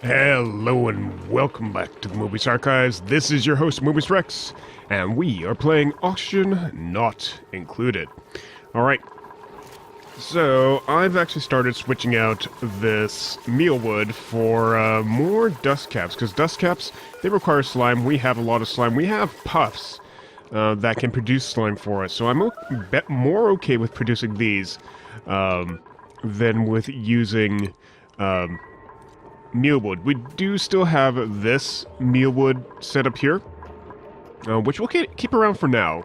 Hello and welcome back to the Mobius Archives. This is your host, Mobius Rex, and we are playing Oxygen Not Included. Alright, so I've actually started switching out this mealwood for more dust caps, because dust caps, they require slime. We have a lot of slime. We have puffs that can produce slime for us, so I'm more okay with producing these than with using mealwood. We do still have this mealwood set up here, which we'll keep around for now.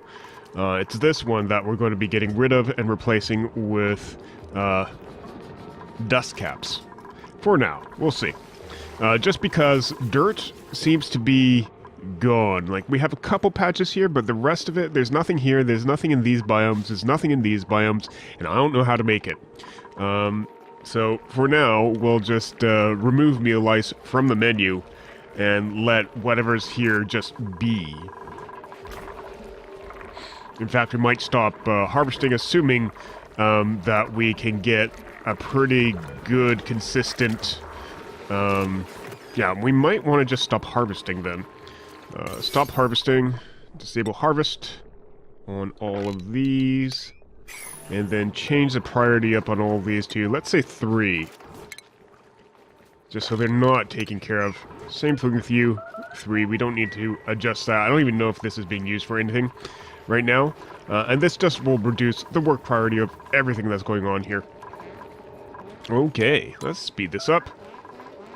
It's this one that we're going to be getting rid of and replacing with dust caps. For now, we'll see. Just because dirt seems to be gone. Like, we have a couple patches here, but the rest of it, there's nothing here, there's nothing in these biomes, there's nothing in these biomes, and I don't know how to make it. So, for now, we'll just remove meal lice from the menu and let whatever's here just be. In fact, we might stop harvesting, assuming that we can get a pretty good, consistent... yeah, we might want to just stop harvesting then. Stop harvesting, disable harvest on all of these. And then change the priority up on all of these to, let's say, 3. Just so they're not taken care of. Same thing with you, 3. We don't need to adjust that. I don't even know if this is being used for anything right now. And this just will reduce the work priority of everything that's going on here. Okay, let's speed this up.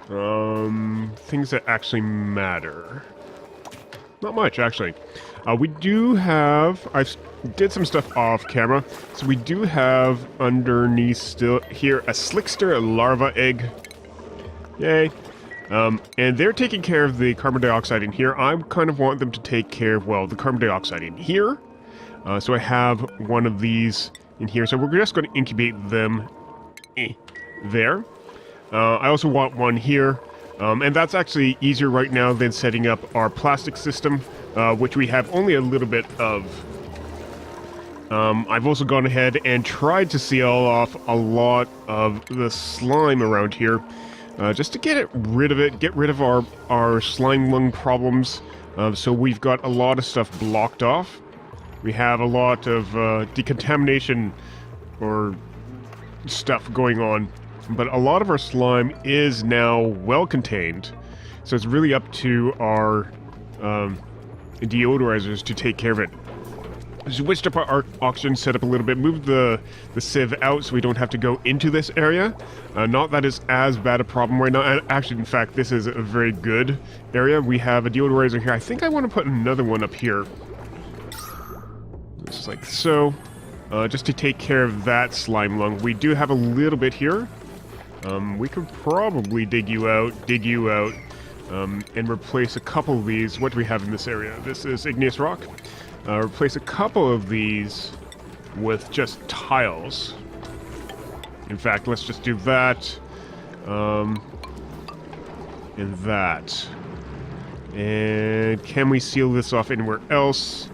Things that actually matter. Not much, actually. We do have... I did some stuff off camera. So we do have underneath still here a slickster larva egg. Yay. And they're taking care of the carbon dioxide in here. I kind of want them to take care of, well, the carbon dioxide in here. So I have one of these in here. So we're just going to incubate them there. I also want one here. And that's actually easier right now than setting up our plastic system, which we have only a little bit of. I've also gone ahead and tried to seal off a lot of the slime around here, just to get rid of it, get rid of our slime lung problems. So we've got a lot of stuff blocked off. We have a lot of decontamination or stuff going on. But a lot of our slime is now well contained, so it's really up to our deodorizers to take care of it. Switched up our oxygen setup a little bit, moved the sieve out so we don't have to go into this area. Not that it's as bad a problem right now. Actually, in fact, this is a very good area. We have a deodorizer here. I think I want to put another one up here. Just like so. Just to take care of that slime lung. We do have a little bit here. We could probably dig you out, and replace a couple of these. What do we have in this area? This is igneous rock. Replace a couple of these with just tiles. In fact, let's just do that. And that. And can we seal this off anywhere else?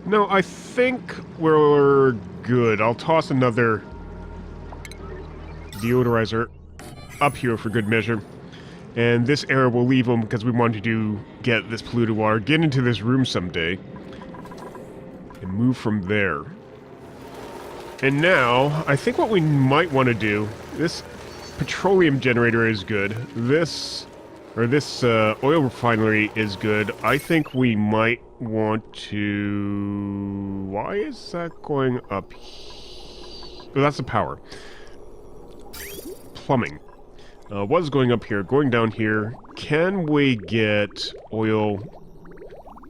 No, I think we're good. I'll toss another deodorizer up here for good measure. And this area we'll leave them because we wanted to get this polluted water, get into this room someday, and move from there. And now, I think what we might want to do, this petroleum generator is good. This oil refinery is good. I think we might want to... Why is that going up here? Oh, that's the power. Plumbing. What's going up here? Going down here. Can we get oil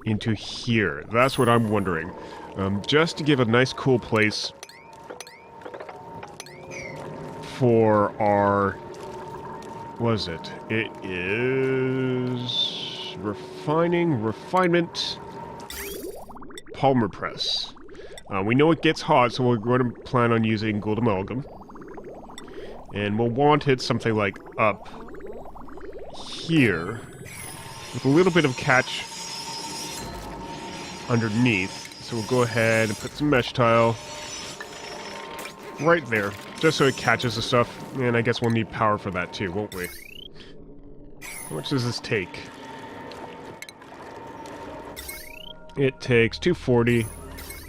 into here? That's what I'm wondering. Just to give a nice cool place for our... What is it? It is... refinement, polymer press. We know it gets hot, so we're going to plan on using gold amalgam. And we'll want it something like up here, with a little bit of catch underneath. So we'll go ahead and put some mesh tile right there. just so it catches the stuff. And I guess we'll need power for that too, won't we? How much does this take? It takes 240.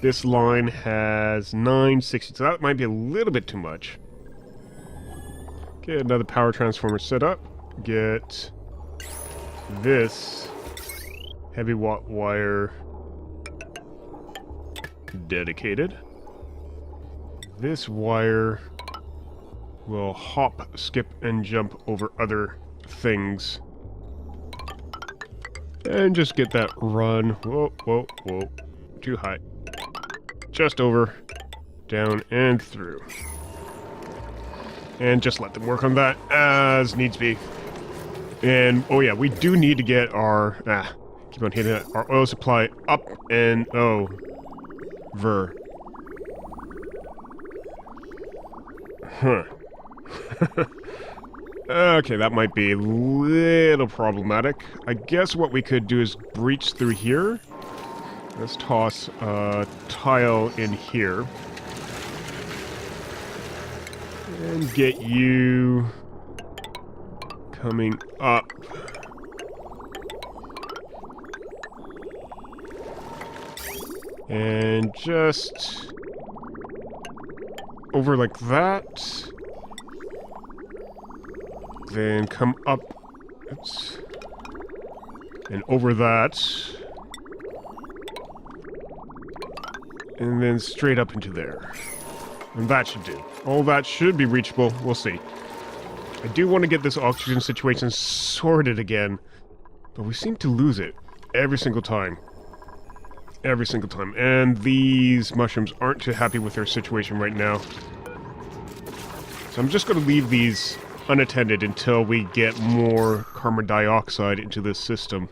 This line has 960, so that might be a little bit too much. Get another power transformer set up. Get this heavy watt wire dedicated. This wire will hop, skip, and jump over other things. And just get that run. Whoa, whoa, whoa. Too high. Just over, down, and through. And just let them work on that as needs be. And, oh yeah, we do need to get our... keep on hitting that. Our oil supply up and over. Huh. Okay, that might be a little problematic. I guess what we could do is breach through here. Let's toss a tile in here. And get you coming up. And just over like that. Then come up. Oops. And over that. And then straight up into there. And that should do. All that should be reachable. We'll see. I do want to get this oxygen situation sorted again. But we seem to lose it every single time. Every single time. And these mushrooms aren't too happy with their situation right now. So I'm just going to leave these unattended until we get more carbon dioxide into this system.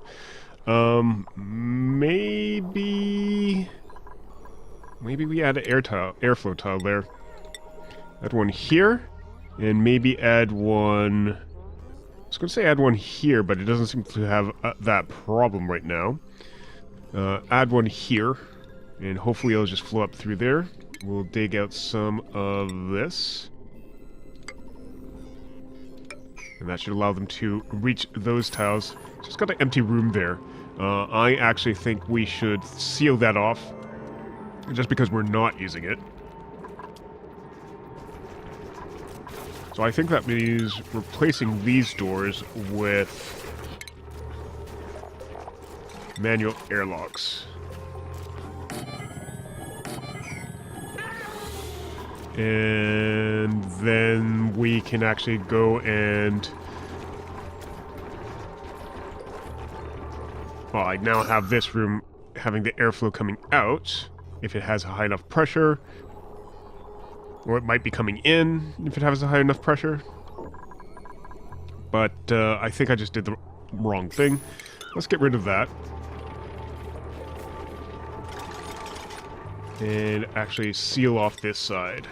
Maybe we add an airflow tile there. Add one here, and maybe add one... I was going to say add one here, but it doesn't seem to have that problem right now. Add one here, and hopefully it'll just flow up through there. We'll dig out some of this. And that should allow them to reach those tiles. Just got an empty room there. I actually think we should seal that off. Just because we're not using it. So I think that means replacing these doors with manual airlocks. And then we can actually go and... Well, I now have this room having the airflow coming out, if it has a high enough pressure. Or it might be coming in, if it has a high enough pressure. But I think I just did the wrong thing. Let's get rid of that. And actually seal off this side.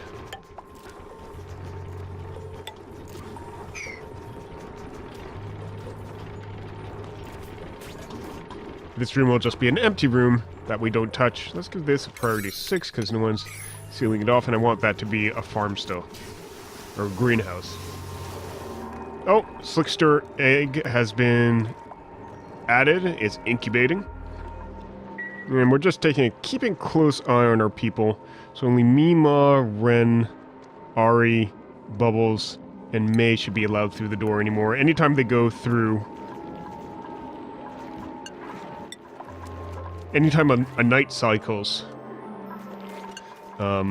This room will just be an empty room that we don't touch. Let's give this a priority 6 because no one's sealing it off, and I want that to be a farm still. Or a greenhouse. Oh, Slickster egg has been added. It's incubating. And we're just keeping a close eye on our people. So only Mima, Ren, Ari, Bubbles, and May should be allowed through the door anymore. Anytime they go through... Anytime a night cycles, I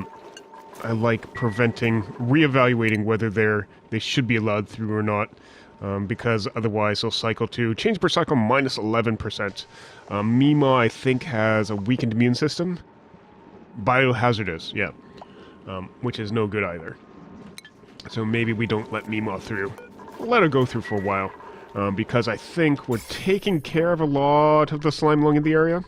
like reevaluating whether they should be allowed through or not, because otherwise they'll cycle to change per cycle minus 11%. Mima, I think, has a weakened immune system. Biohazardous, yeah, which is no good either. So maybe we don't let Mima through. We'll let her go through for a while, because I think we're taking care of a lot of the slime lung in the area.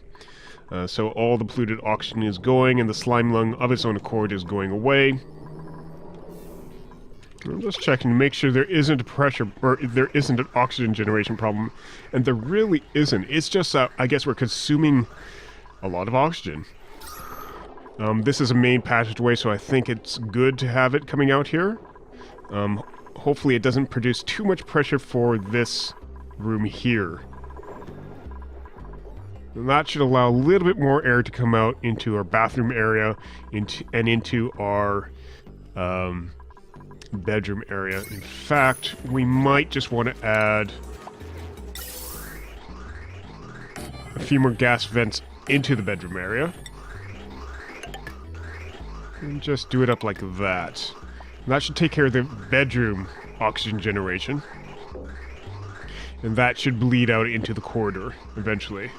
So all the polluted oxygen is going, and the slime lung of its own accord is going away. I'm just checking to make sure there isn't a pressure, or there isn't an oxygen generation problem. And there really isn't. It's just that I guess we're consuming a lot of oxygen. This is a main passageway, so I think it's good to have it coming out here. Hopefully it doesn't produce too much pressure for this room here. And that should allow a little bit more air to come out into our bathroom area and into our bedroom area. In fact, we might just want to add a few more gas vents into the bedroom area. And just do it up like that. And that should take care of the bedroom oxygen generation. And that should bleed out into the corridor eventually.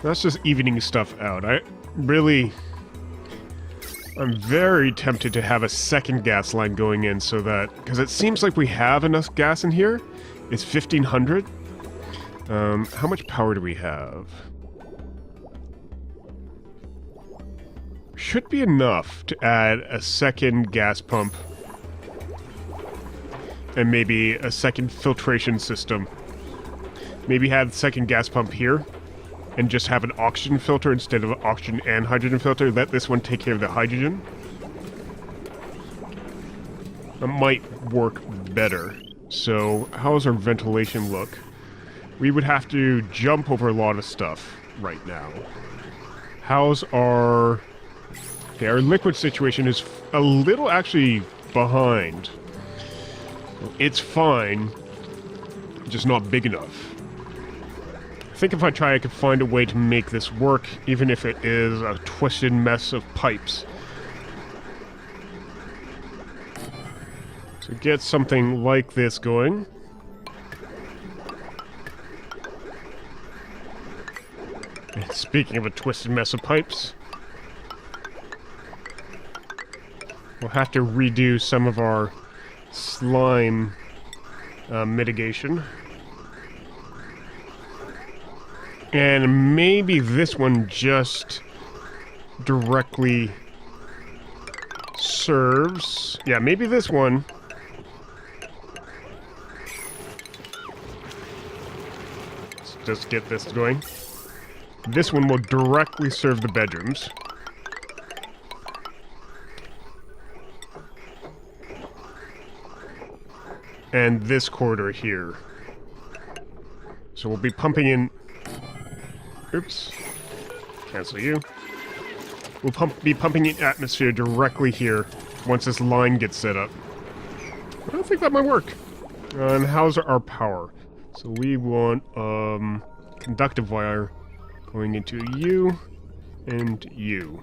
That's just evening stuff out. I'm very tempted to have a second gas line going in so that... Because it seems like we have enough gas in here. It's 1,500. How much power do we have? Should be enough to add a second gas pump. And maybe a second filtration system. Maybe have the second gas pump here. And just have an oxygen filter instead of an oxygen and hydrogen filter. Let this one take care of the hydrogen. That might work better. So, how's our ventilation look? We would have to jump over a lot of stuff right now. How's our... Okay, our liquid situation is a little actually behind. It's fine, just not big enough. I think if I try, I could find a way to make this work, even if it is a twisted mess of pipes. So get something like this going. And speaking of a twisted mess of pipes, we'll have to redo some of our slime mitigation. And maybe this one just directly serves... Yeah, maybe this one... Let's just get this going. This one will directly serve the bedrooms. And this corridor here. So we'll be pumping in... Oops. Cancel you. We'll be pumping in atmosphere directly here once this line gets set up. I don't think that might work. And how's our power? So we want conductive wire going into you and you.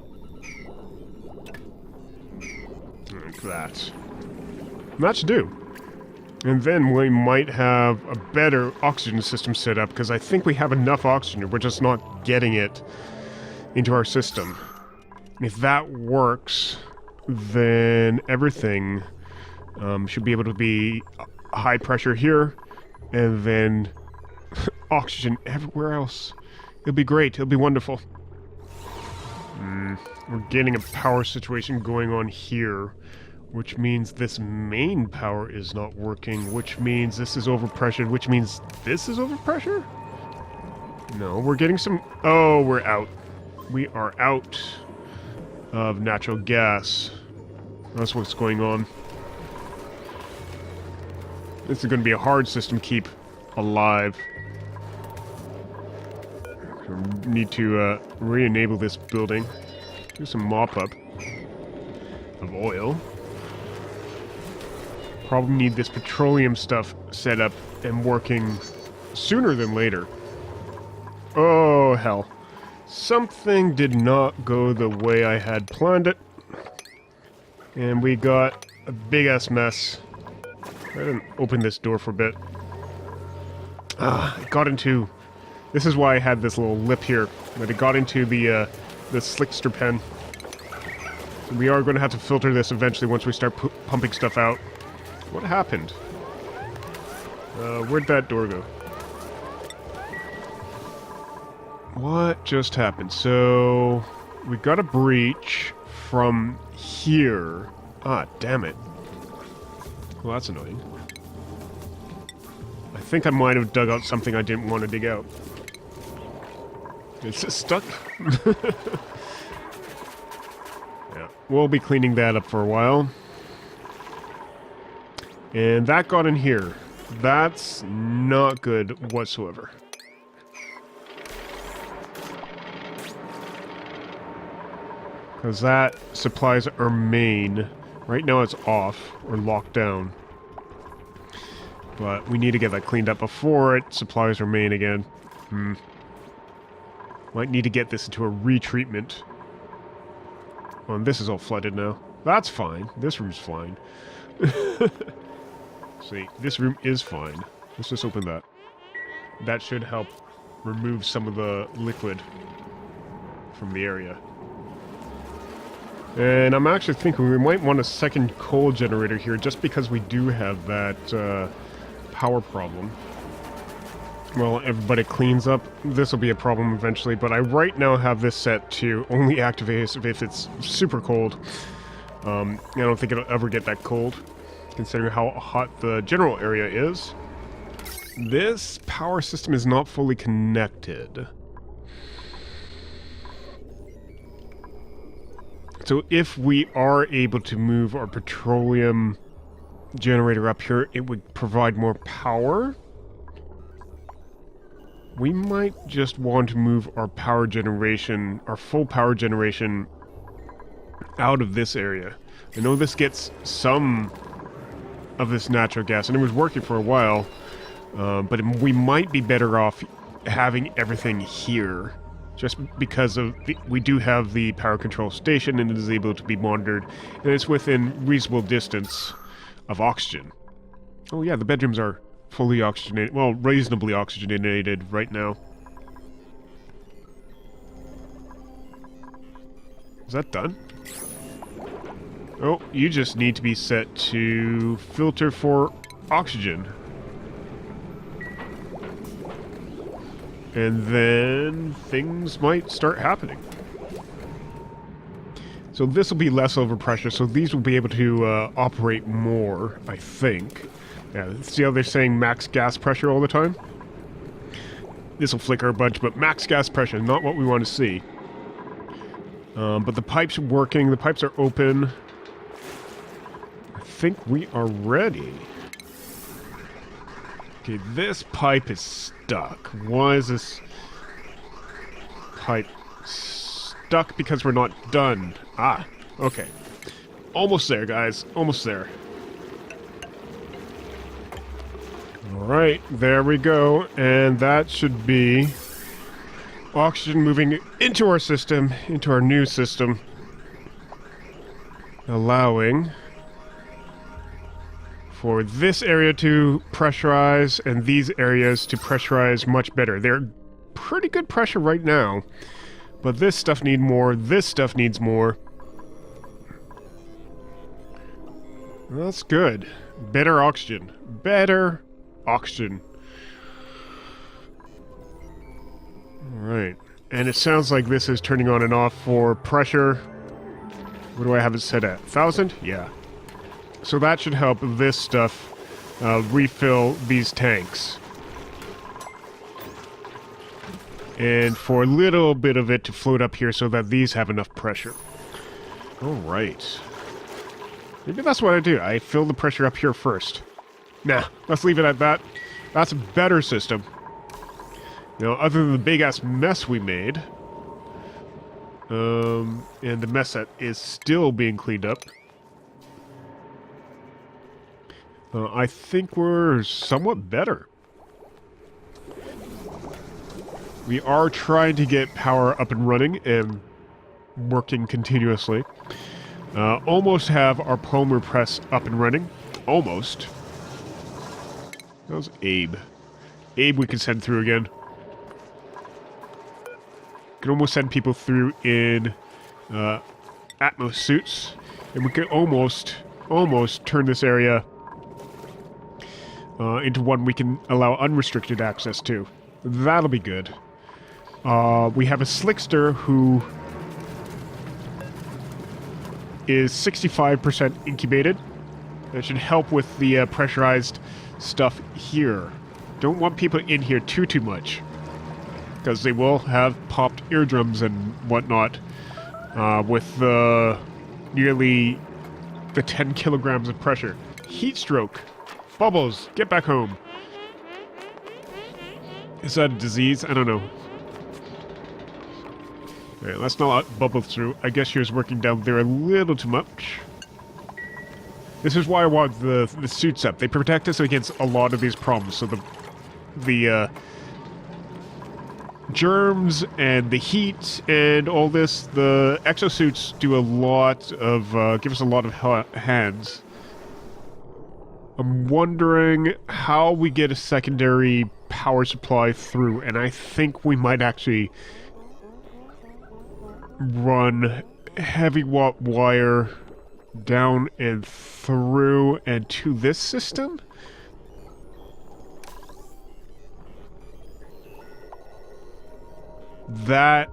Like that. And that should do. And then we might have a better oxygen system set up, because I think we have enough oxygen, we're just not getting it into our system. If that works, then everything should be able to be high pressure here, and then oxygen everywhere else. It'll be great, it'll be wonderful. We're getting a power situation going on here, which means this main power is not working, which means this is overpressured, which means this is overpressure? No, we're getting some... Oh, we're out. We are out of natural gas. That's what's going on. This is going to be a hard system to keep alive. We need to re-enable this building. Do some mop-up of oil. Probably need this petroleum stuff set up and working sooner than later. Oh, hell. Something did not go the way I had planned it. And we got a big-ass mess. I didn't open this door for a bit. It got into... This is why I had this little lip here. But it got into the slickster pen. So we are going to have to filter this eventually once we start pumping stuff out. What happened? Where'd that door go? What just happened? So, we got a breach from here. Ah, damn it. Well, that's annoying. I think I might have dug out something I didn't want to dig out. It's stuck. Yeah, we'll be cleaning that up for a while. And that got in here. That's not good whatsoever. Because that supplies our main. Right now it's off, or locked down. But we need to get that cleaned up before it supplies our main again. Might need to get this into a retreatment. Oh, and this is all flooded now. That's fine. This room's fine. See, this room is fine. Let's just open that. That should help remove some of the liquid from the area. And I'm actually thinking we might want a second coal generator here just because we do have that power problem. Well, everybody cleans up. This will be a problem eventually, but I right now have this set to only activate if it's super cold. I don't think it'll ever get that cold, considering how hot the general area is. This power system is not fully connected. So if we are able to move our petroleum generator up here, it would provide more power. We might just want to move our power generation, our full power generation, out of this area. I know this gets some of this natural gas, and it was working for a while, but we might be better off having everything here. Just because of we do have the power control station, and it is able to be monitored, and it's within reasonable distance of oxygen. Oh yeah, the bedrooms are fully oxygenated, well, reasonably oxygenated right now. Is that done? Oh, you just need to be set to filter for oxygen. And then things might start happening. So this will be less overpressure, so these will be able to operate more, I think. Yeah, see how they're saying max gas pressure all the time? This will flicker a bunch, but max gas pressure is not what we want to see. But the pipe's working, the pipes are open. I think we are ready. Okay, this pipe is stuck. Why is this pipe stuck? Because we're not done. Ah, okay. Almost there, guys. Almost there. Alright, there we go. And that should be oxygen moving into our system, into our new system. Allowing for this area to pressurize and these areas to pressurize much better. They're pretty good pressure right now, but this stuff needs more, this stuff needs more. That's good. Better oxygen. Better oxygen. Alright. And it sounds like this is turning on and off for pressure. What do I have it set at? 1,000? Yeah. So that should help this stuff refill these tanks. And for a little bit of it to float up here so that these have enough pressure. Alright. Maybe that's what I do. I fill the pressure up here first. Nah, let's leave it at that. That's a better system. You know, other than the big-ass mess we made. And the mess that is still being cleaned up. I think we're somewhat better. We are trying to get power up and running and working continuously. Almost have our polymer press up and running. Almost. That was Abe. Abe we can send through again. Can almost send people through in Atmos suits. And we can almost turn this area into one we can allow unrestricted access to. That'll be good. We have a Slickster who is 65% incubated. That should help with the pressurized stuff here. Don't want people in here too much, because they will have popped eardrums and whatnot with nearly the 10 kilograms of pressure. Heat stroke. Bubbles, get back home. Is that a disease? I don't know. Alright, let's not bubble through. I guess she was working down there a little too much. This is why I want the suits up. They protect us against a lot of these problems. So the germs and the heat and all this, the exosuits do a lot of, give us a lot of hands. I'm wondering how we get a secondary power supply through, and I think we might actually run heavy watt wire down and through and to this system. That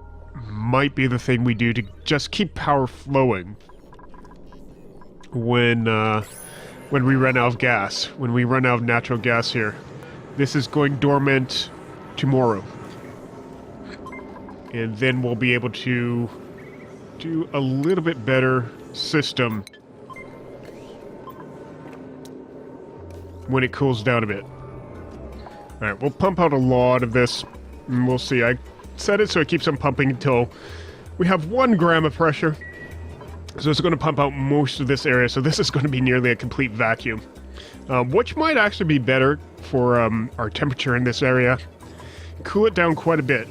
might be the thing we do to just keep power flowing when we run out of gas, when we run out of natural gas here. This is going dormant tomorrow. And then we'll be able to do a little bit better system when it cools down a bit. Alright, we'll pump out a lot of this, and we'll see. I set it so it keeps on pumping until we have 1 gram of pressure. So it's going to pump out most of this area, so this is going to be nearly a complete vacuum. Which might actually be better for our temperature in this area. Cool it down quite a bit.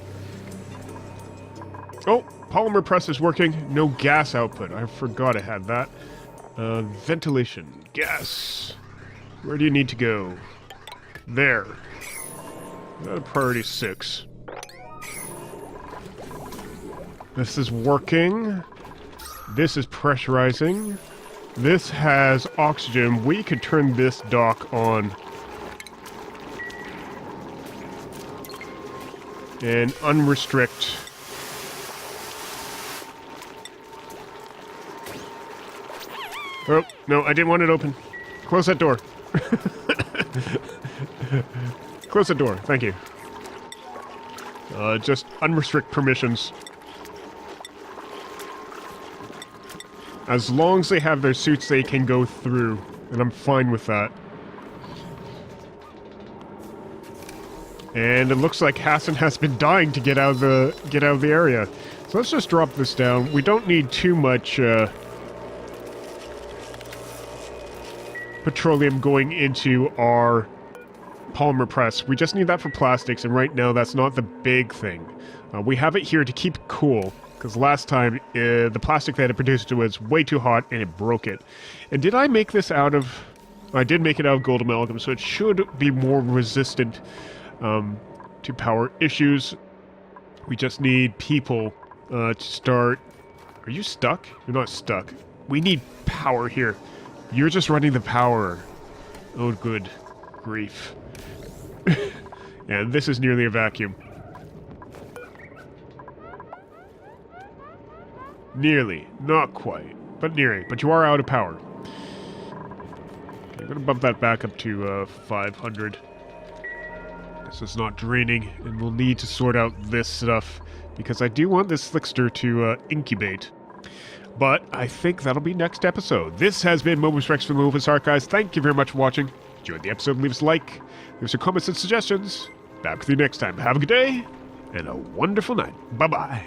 Oh, polymer press is working. No gas output. I forgot I had that. Ventilation. Gas. Where do you need to go? There. Priority 6. This is working. This is pressurizing. This has oxygen. We could turn this dock on and unrestrict. Oh, no, I didn't want it open. Close that door. Close the door, thank you. Just unrestrict permissions. As long as they have their suits, they can go through, and I'm fine with that. And it looks like Hassan has been dying to get out of the area. So let's just drop this down. We don't need too much petroleum going into our polymer press. We just need that for plastics, and right now that's not the big thing. We have it here to keep it cool, because last time the plastic that it produced was way too hot and it broke it. And did I make this out of... I did make it out of gold amalgam, so it should be more resistant to power issues. We just need people to start... Are you stuck? You're not stuck. We need power here. You're just running the power. Oh, good grief. And this is nearly a vacuum. Nearly. Not quite. But nearing. But you are out of power. Okay, I'm going to bump that back up to 500. So it's not draining. And we'll need to sort out this stuff, because I do want this Slickster to incubate. But I think that'll be next episode. This has been Mobius Rex from the Mobius Archives. Thank you very much for watching. Enjoyed the episode, leave us a like. Leave some comments and suggestions. Back with you next time. Have a good day, and a wonderful night. Bye-bye.